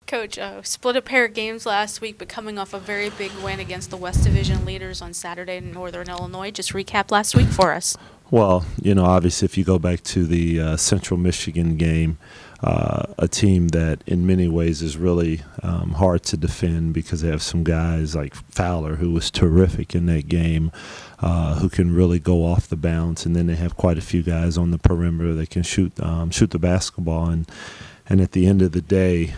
Coach, split a pair of games last week, but coming off a very big win against the West Division leaders on Saturday in Northern Illinois. Just recap last week for us. Well, obviously, if you go back to the Central Michigan game, a team that in many ways is really hard to defend because they have some guys like Fowler, who was terrific in that game, who can really go off the bounce, and then they have quite a few guys on the perimeter that can shoot the basketball. And at the end of the day,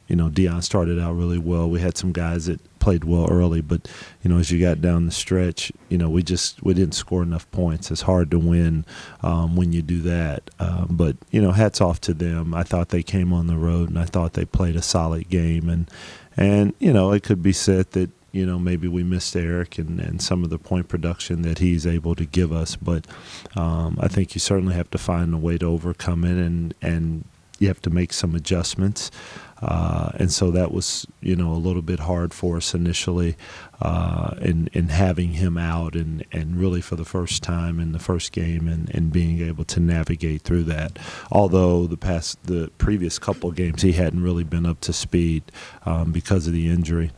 Dion started out really well. We had some guys that played well early, but as you got down the stretch, we didn't score enough points. It's hard to win when you do that. But hats off to them. I thought they came on the road, and I thought they played a solid game. And it could be said that maybe we missed Eric and some of the point production that he's able to give us. But I think you certainly have to find a way to overcome it, and you have to make some adjustments. And so that was, a little bit hard for us initially in having him out and really for the first time in the first game and being able to navigate through that. Although the previous couple of games he hadn't really been up to speed because of the injury.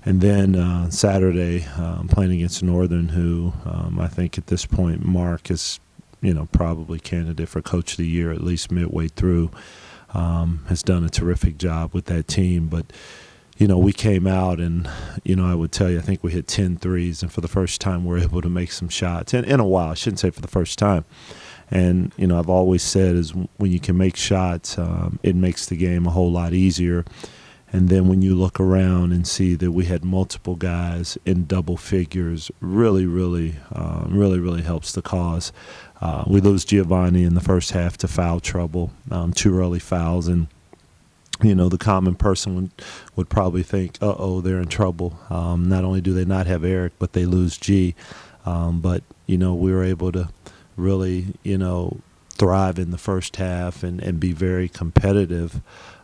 And then Saturday playing against Northern, who I think at this point Mark is probably candidate for Coach of the Year, at least midway through, has done a terrific job with that team. But, we came out and, I would tell you, I think we hit 10 threes, and for the first time we're able to make some shots. And in a while, I shouldn't say for the first time. And, I've always said is when you can make shots, it makes the game a whole lot easier. And then when you look around and see that we had multiple guys in double figures, really helps the cause. We lose Giovanni in the first half to foul trouble, 2 early fouls. And, the common person would probably think, they're in trouble. Not only do they not have Eric, but they lose G. But, we were able to really, thrive in the first half and be very competitive.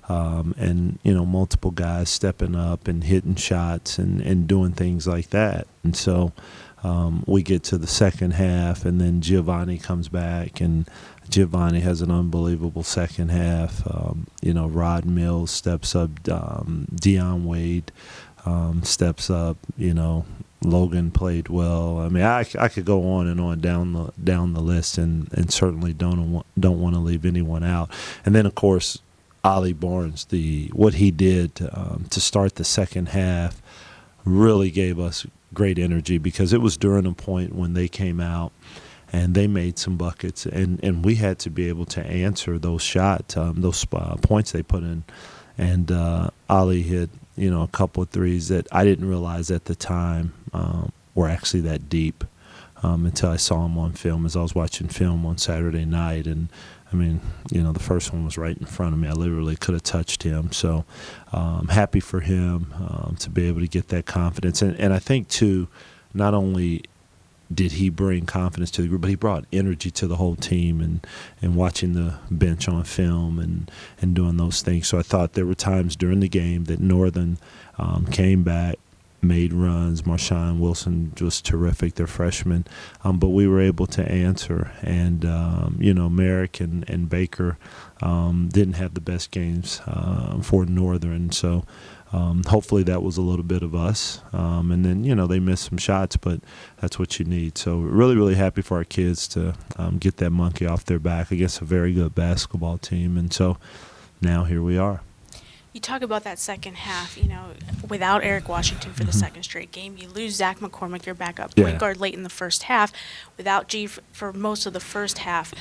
And multiple guys stepping up and hitting shots and doing things like that. And so we get to the second half, and then Giovanni comes back, and Giovanni has an unbelievable second half. Rod Mills steps up, Dion Wade steps up. Logan played well. I mean, I could go on and on down the list, and certainly don't want to leave anyone out. And then of course, Ollie Barnes, what he did to start the second half really gave us great energy, because it was during a point when they came out and they made some buckets, and we had to be able to answer those shots, those points they put in. And Ollie hit a couple of threes that I didn't realize at the time were actually that deep until I saw him on film as I was watching film on Saturday night. And I mean, the first one was right in front of me. I literally could have touched him. So happy for him to be able to get that confidence. And I think, too, not only did he bring confidence to the group, but he brought energy to the whole team and watching the bench on film and doing those things. So I thought there were times during the game that Northern came back, made runs. Marshawn Wilson was terrific, their freshman. But we were able to answer. And, Merrick and Baker didn't have the best games for Northern. So hopefully that was a little bit of us. And then, they missed some shots, but that's what you need. So really happy for our kids to get that monkey off their back against a very good basketball team. And so now here we are. You talk about that second half, without Eric Washington for the second straight game. You lose Zach McCormick, your backup point guard, late in the first half, without G for most of the first half.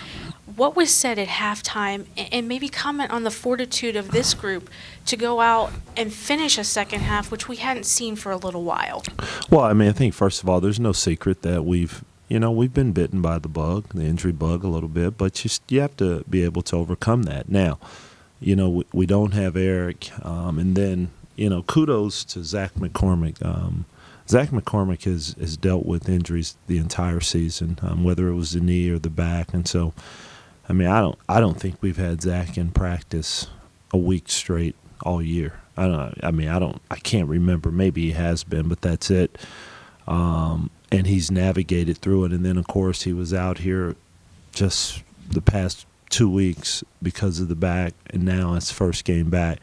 What was said at halftime, and maybe comment on the fortitude of this group to go out and finish a second half, which we hadn't seen for a little while? Well, I mean, I think, first of all, there's no secret that we've been bitten by the injury bug a little bit, but you have to be able to overcome that. Now, we don't have Eric, and then, kudos to Zach McCormick. Zach McCormick has dealt with injuries the entire season, whether it was the knee or the back, and so, I mean, I don't think we've had Zach in practice a week straight all year. I can't remember. Maybe he has been, but that's it. And he's navigated through it, and then of course he was out here just the past 2 weeks because of the back, and now it's first game back.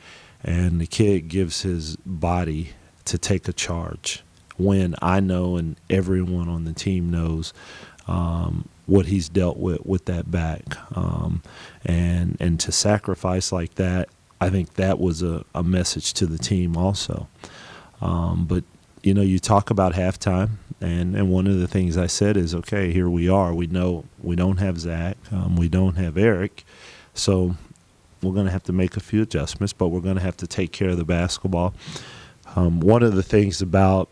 and the kid gives his body to take a charge when I know and everyone on the team knows what he's dealt with that back. And to sacrifice like that, I think that was a message to the team also. But, you talk about halftime, and one of the things I said is, okay, here we are. We know we don't have Zach. We don't have Eric. So we're going to have to make a few adjustments, but we're going to have to take care of the basketball. One of the things about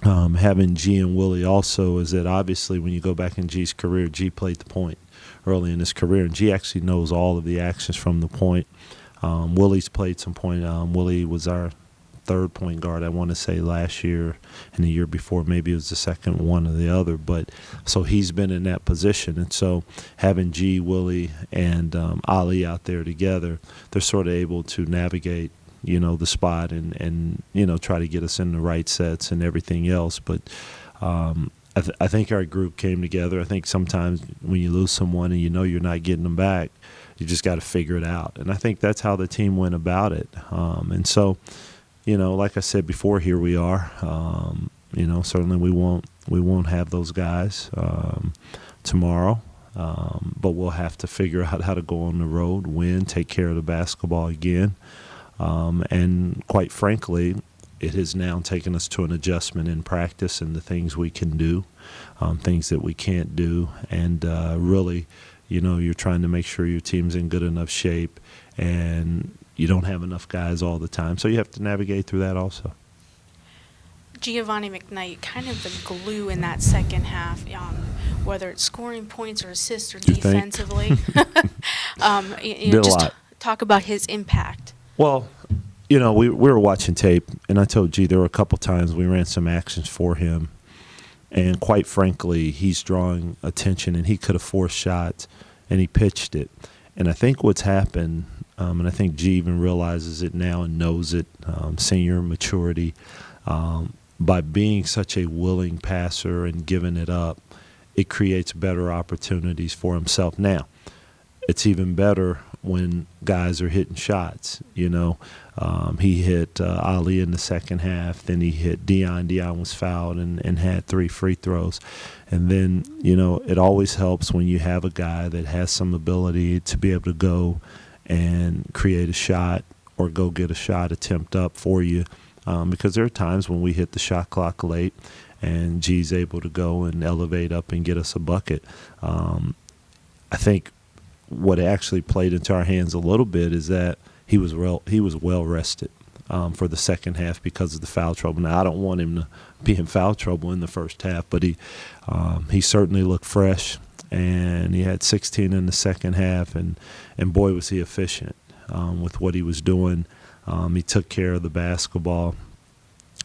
having G and Willie also is that obviously when you go back in G's career, G played the point early in his career, and G actually knows all of the actions from the point. Willie's played some point. Willie was our third point guard, I want to say, last year, and the year before maybe it was the second one or the other. But so he's been in that position, and so having G, Willie, and Ali out there together, they're sort of able to navigate the spot and try to get us in the right sets and everything else. But I think our group came together. I think sometimes when you lose someone and you're not getting them back, you just got to figure it out. And I think that's how the team went about it. And so, like I said before, here we are. Certainly we won't have those guys tomorrow. But we'll have to figure out how to go on the road, win, take care of the basketball again. And quite frankly, it has now taken us to an adjustment in practice and the things we can do, things that we can't do. And really, you're trying to make sure your team's in good enough shape and you don't have enough guys all the time. So you have to navigate through that also. Giovanni McKnight, kind of the glue in that second half, whether it's scoring points or assists or defensively. Did a lot. Talk about his impact. Well, we were watching tape, and I told G there were a couple times we ran some actions for him, and quite frankly, he's drawing attention, and he could have forced shots, and he pitched it. And I think what's happened, and I think G even realizes it now and knows it, senior maturity, by being such a willing passer and giving it up, it creates better opportunities for himself. Now, it's even better when guys are hitting shots. He hit Ali in the second half. Then he hit Dion. Dion was fouled and had 3 free throws. And then, it always helps when you have a guy that has some ability to be able to go and create a shot or go get a shot attempt up for you. Because there are times when we hit the shot clock late and G's able to go and elevate up and get us a bucket. I think what actually played into our hands a little bit is that he was well rested for the second half because of the foul trouble. Now, I don't want him to be in foul trouble in the first half, but he certainly looked fresh, and he had 16 in the second half, and boy, was he efficient with what he was doing. He took care of the basketball,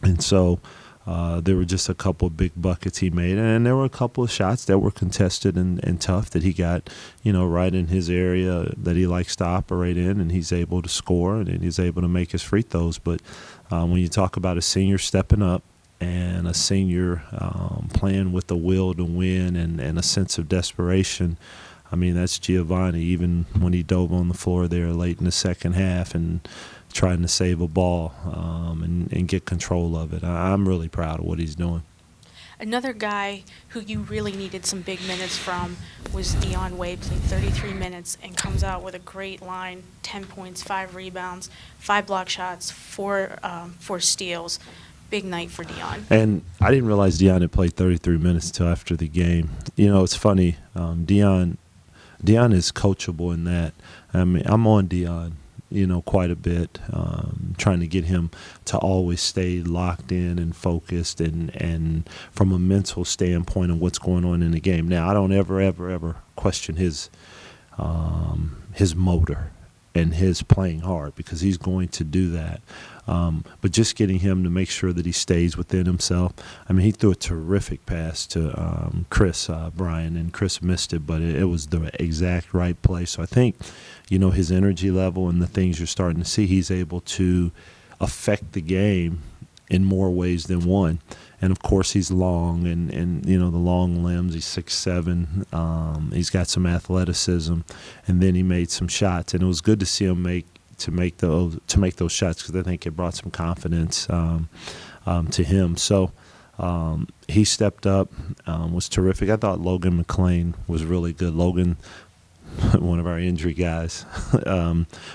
and so there were just a couple of big buckets he made, and there were a couple of shots that were contested and tough that he got, right in his area that he likes to operate in, and he's able to score and he's able to make his free throws. But when you talk about a senior stepping up and a senior playing with the will to win and a sense of desperation, I mean, that's Giovanni, even when he dove on the floor there late in the second half and trying to save a ball and get control of it. I'm really proud of what he's doing. Another guy who you really needed some big minutes from was Dion Wade. Played 33 minutes and comes out with a great line, 10 points, 5 rebounds, 5 block shots, 4 steals. Big night for Dion. And I didn't realize Dion had played 33 minutes until after the game. It's funny. Dion is coachable in that. I mean, I'm on Dion, quite a bit, trying to get him to always stay locked in and focused and from a mental standpoint of what's going on in the game. Now, I don't ever question his motor and his playing hard, because he's going to do that. But just getting him to make sure that he stays within himself. I mean, he threw a terrific pass to Chris Bryan, and Chris missed it, but it was the exact right play. So I think, his energy level and the things you're starting to see, he's able to affect the game in more ways than one. And, of course, he's long and the long limbs. He's 6'7". He's got some athleticism. And then he made some shots. And it was good to see him to make those shots, because I think it brought some confidence to him. So he stepped up, was terrific. I thought Logan McLean was really good. Logan, one of our injury guys,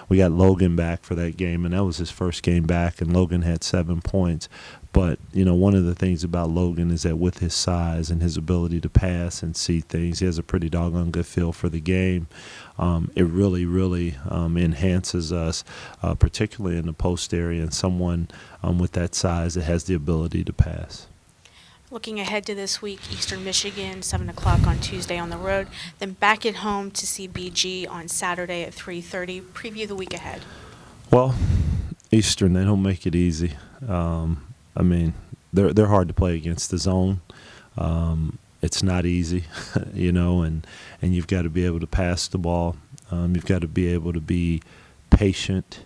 we got Logan back for that game, and that was his first game back, and Logan had 7 points. But, one of the things about Logan is that with his size and his ability to pass and see things, he has a pretty doggone good feel for the game. It really, really enhances us, particularly in the post area, and someone with that size that has the ability to pass. Looking ahead to this week, Eastern Michigan, 7 o'clock on Tuesday on the road, then back at home to see BG on Saturday at 3:30. Preview the week ahead. Well, Eastern, they don't make it easy. They're hard to play against. The zone, it's not easy, and you've got to be able to pass the ball. You've got to be able to be patient.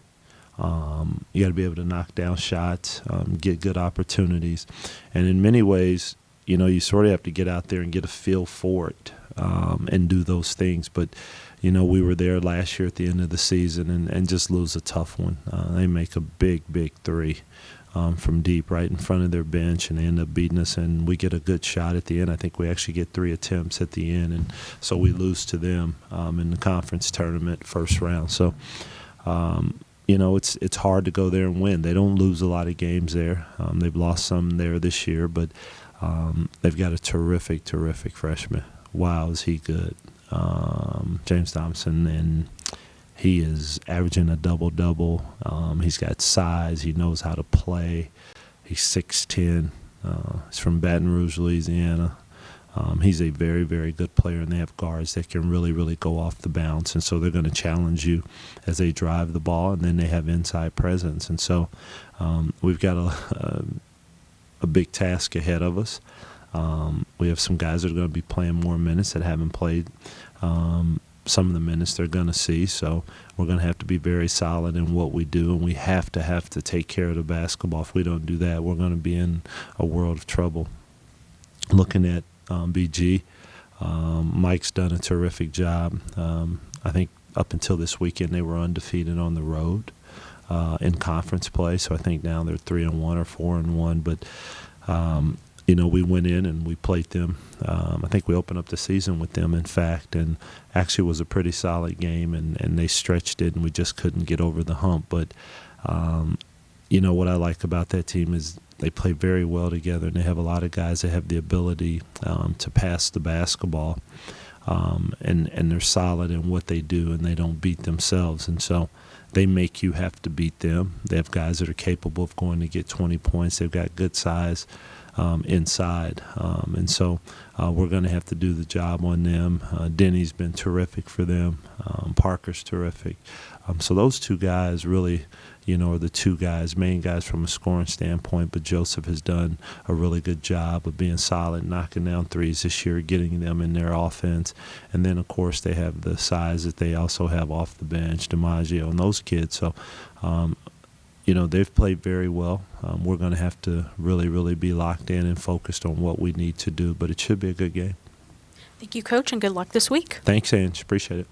You got to be able to knock down shots, get good opportunities. And in many ways, you sort of have to get out there and get a feel for it and do those things. But, we were there last year at the end of the season and just lose a tough one. They make a big, big three from deep right in front of their bench, and they end up beating us, and we get a good shot at the end. I think we actually get 3 attempts at the end, and so we lose to them in the conference tournament first round. So, it's hard to go there and win. They don't lose a lot of games there. They've lost some there this year, but they've got a terrific, terrific freshman. Wow, is he good. James Thompson, and he is averaging a double-double. He's got size. He knows how to play. He's 6'10". He's from Baton Rouge, Louisiana. He's a very, very good player, and they have guards that can really, really go off the bounce. And so they're going to challenge you as they drive the ball, and then they have inside presence. And so we've got a big task ahead of us. We have some guys that are going to be playing more minutes that haven't played some of the minutes they're going to see. So we're going to have to be very solid in what we do, and we have to take care of the basketball. If we don't do that, we're going to be in a world of trouble. Looking at BG, Mike's done a terrific job. I think up until this weekend they were undefeated on the road in conference play. So I think now they're 3-1 or 4-1. But we went in and we played them. I think we opened up the season with them, in fact, and actually it was a pretty solid game, and they stretched it, and we just couldn't get over the hump. But what I like about that team is they play very well together, and they have a lot of guys that have the ability to pass the basketball, and they're solid in what they do, and they don't beat themselves. And so they make you have to beat them. They have guys that are capable of going to get 20 points. They've got good size inside. And so we're going to have to do the job on them. Denny's been terrific for them. Parker's terrific. So those two guys really, are the main guys from a scoring standpoint, but Joseph has done a really good job of being solid, knocking down threes this year, getting them in their offense. And then, of course, they have the size that they also have off the bench, DiMaggio and those kids. So, they've played very well. We're going to have to really, really be locked in and focused on what we need to do, but it should be a good game. Thank you, Coach, and good luck this week. Thanks, Ange. Appreciate it.